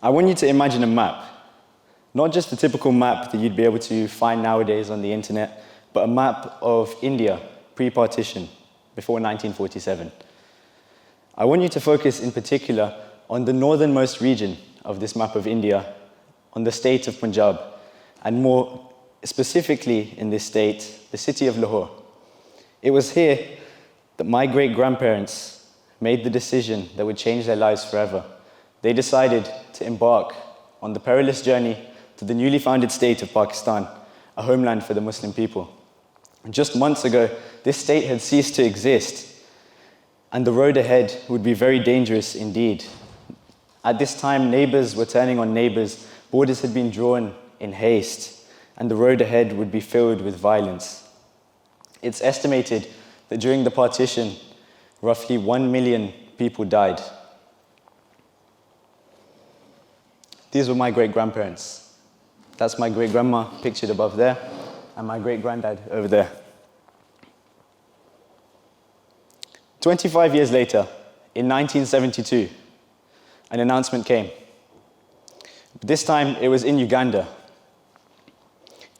I want you to imagine a map. Not just the typical map that you'd be able to find nowadays on the internet, but a map of India, pre-partition, before 1947. I want you to focus in particular on the northernmost region of this map of India, on the state of Punjab, and more specifically in this state, the city of Lahore. It was here that my great-grandparents made the decision that would change their lives forever. They decided to embark on the perilous journey to the newly founded state of Pakistan, a homeland for the Muslim people. Just months ago, this state had ceased to exist, and the road ahead would be very dangerous indeed. At this time, neighbors were turning on neighbors, borders had been drawn in haste, and the road ahead would be filled with violence. It's estimated that during the partition, roughly 1 million people died. These were my great-grandparents. That's my great-grandma pictured above there, and my great-granddad over there. 25 years later, in 1972, an announcement came. This time, it was in Uganda.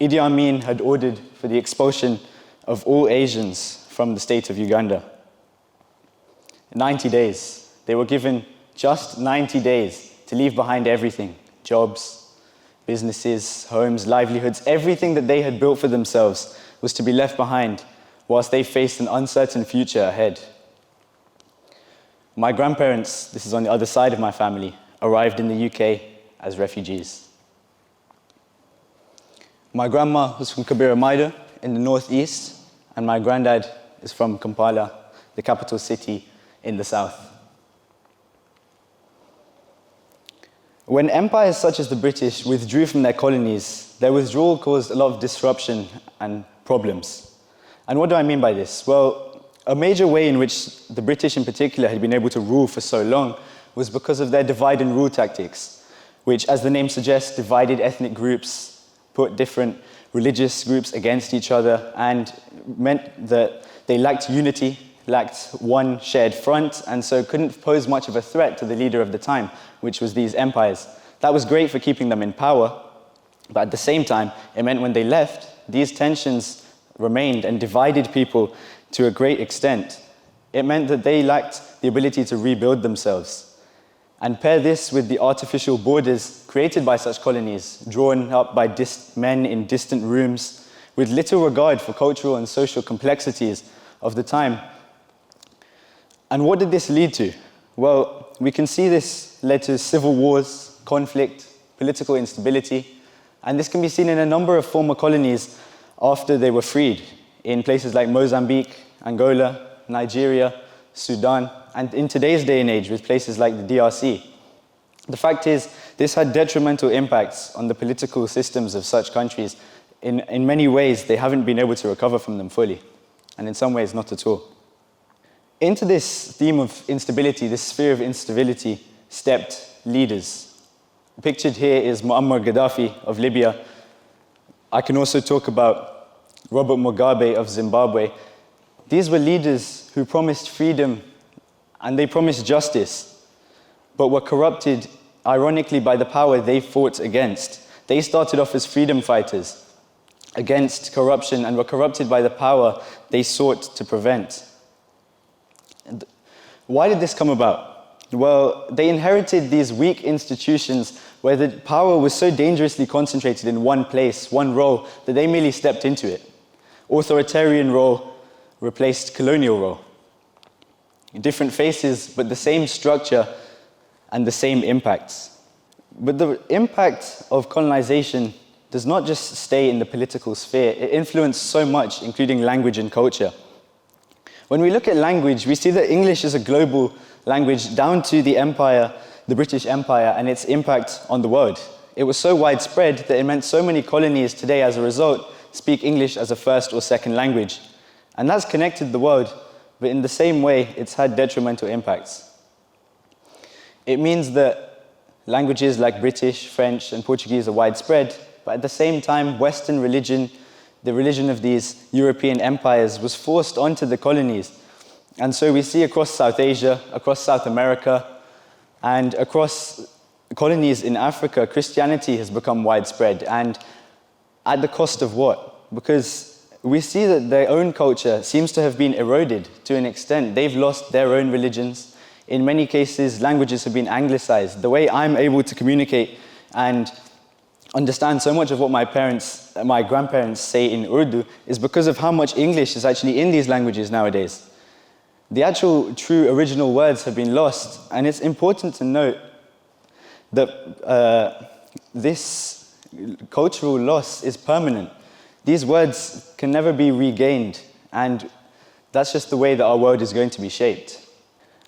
Idi Amin had ordered for the expulsion of all Asians from the state of Uganda. 90 days. They were given just 90 days to leave behind everything: jobs, businesses, homes, livelihoods. Everything that they had built for themselves was to be left behind whilst they faced an uncertain future ahead. My grandparents, this is on the other side of my family, arrived in the UK as refugees. My grandma was from Kabira Maido in the northeast, and my granddad is from Kampala, the capital city in the south. When empires such as the British withdrew from their colonies, their withdrawal caused a lot of disruption and problems. And what do I mean by this? Well, a major way in which the British in particular had been able to rule for so long was because of their divide and rule tactics, which, as the name suggests, divided ethnic groups, put different religious groups against each other, and meant that they lacked unity, lacked one shared front, and so couldn't pose much of a threat to the leader of the time, which was these empires. That was great for keeping them in power, but at the same time, it meant when they left, these tensions remained and divided people to a great extent. It meant that they lacked the ability to rebuild themselves. And pair this with the artificial borders created by such colonies, drawn up by men in distant rooms, with little regard for cultural and social complexities of the time. And what did this lead to? Well, we can see this led to civil wars, conflict, political instability, and this can be seen in a number of former colonies after they were freed, in places like Mozambique, Angola, Nigeria, Sudan, and in today's day and age with places like the DRC. The fact is, this had detrimental impacts on the political systems of such countries. In many ways, they haven't been able to recover from them fully, and in some ways, not at all. Into this theme of instability, this sphere of instability, stepped leaders. Pictured here is Muammar Gaddafi of Libya. I can also talk about Robert Mugabe of Zimbabwe. These were leaders who promised freedom and they promised justice, but were corrupted, ironically, by the power they fought against. They started off as freedom fighters against corruption and were corrupted by the power they sought to prevent. And why did this come about? Well, they inherited these weak institutions where the power was so dangerously concentrated in one place, one role, that they merely stepped into it. Authoritarian role replaced colonial role. Different faces, but the same structure and the same impacts. But the impact of colonization does not just stay in the political sphere. It influenced so much, including language and culture. When we look at language, we see that English is a global language down to the empire, the British Empire, and its impact on the world. It was so widespread that it meant so many colonies today, as a result, speak English as a first or second language. And that's connected the world, but in the same way, it's had detrimental impacts. It means that languages like British, French, and Portuguese are widespread, but at the same time, Western religion, the religion of these European empires, was forced onto the colonies. And so we see across South Asia, across South America, and across colonies in Africa, Christianity has become widespread. And at the cost of what? Because we see that their own culture seems to have been eroded to an extent. They've lost their own religions. In many cases, languages have been anglicized. The way I'm able to communicate and understand so much of what my grandparents say in Urdu is because of how much English is actually in these languages nowadays. The actual true original words have been lost, and it's important to note that this cultural loss is permanent. These words can never be regained, and that's just the way that our world is going to be shaped.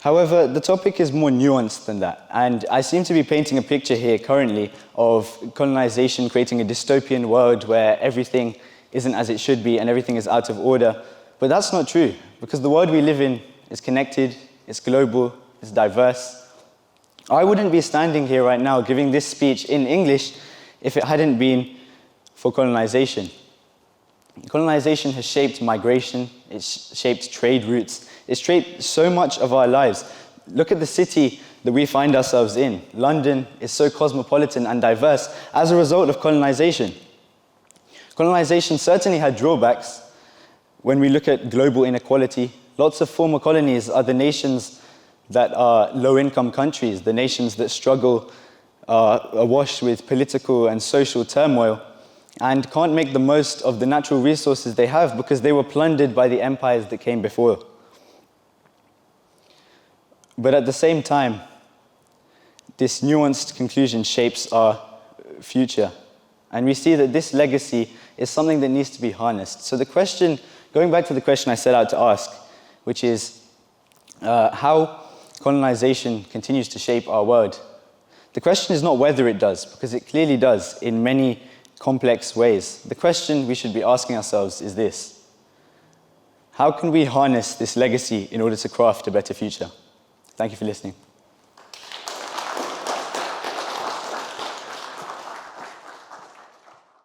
However, the topic is more nuanced than that, and I seem to be painting a picture here currently of colonization creating a dystopian world where everything isn't as it should be and everything is out of order. But that's not true, because the world we live in is connected, it's global, it's diverse. I wouldn't be standing here right now giving this speech in English if it hadn't been for colonization. Colonization has shaped migration, it's shaped trade routes, it's shaped so much of our lives. Look at the city that we find ourselves in. London is so cosmopolitan and diverse as a result of colonization. Colonization certainly had drawbacks. When we look at global inequality, lots of former colonies are the nations that are low-income countries, the nations that struggle, awash with political and social turmoil, and can't make the most of the natural resources they have because they were plundered by the empires that came before. But at the same time, this nuanced conclusion shapes our future. And we see that this legacy is something that needs to be harnessed. So the question, going back to the question I set out to ask, which is how colonization continues to shape our world. The question is not whether it does, because it clearly does in many complex ways. The question we should be asking ourselves is this: how can we harness this legacy in order to craft a better future? Thank you for listening.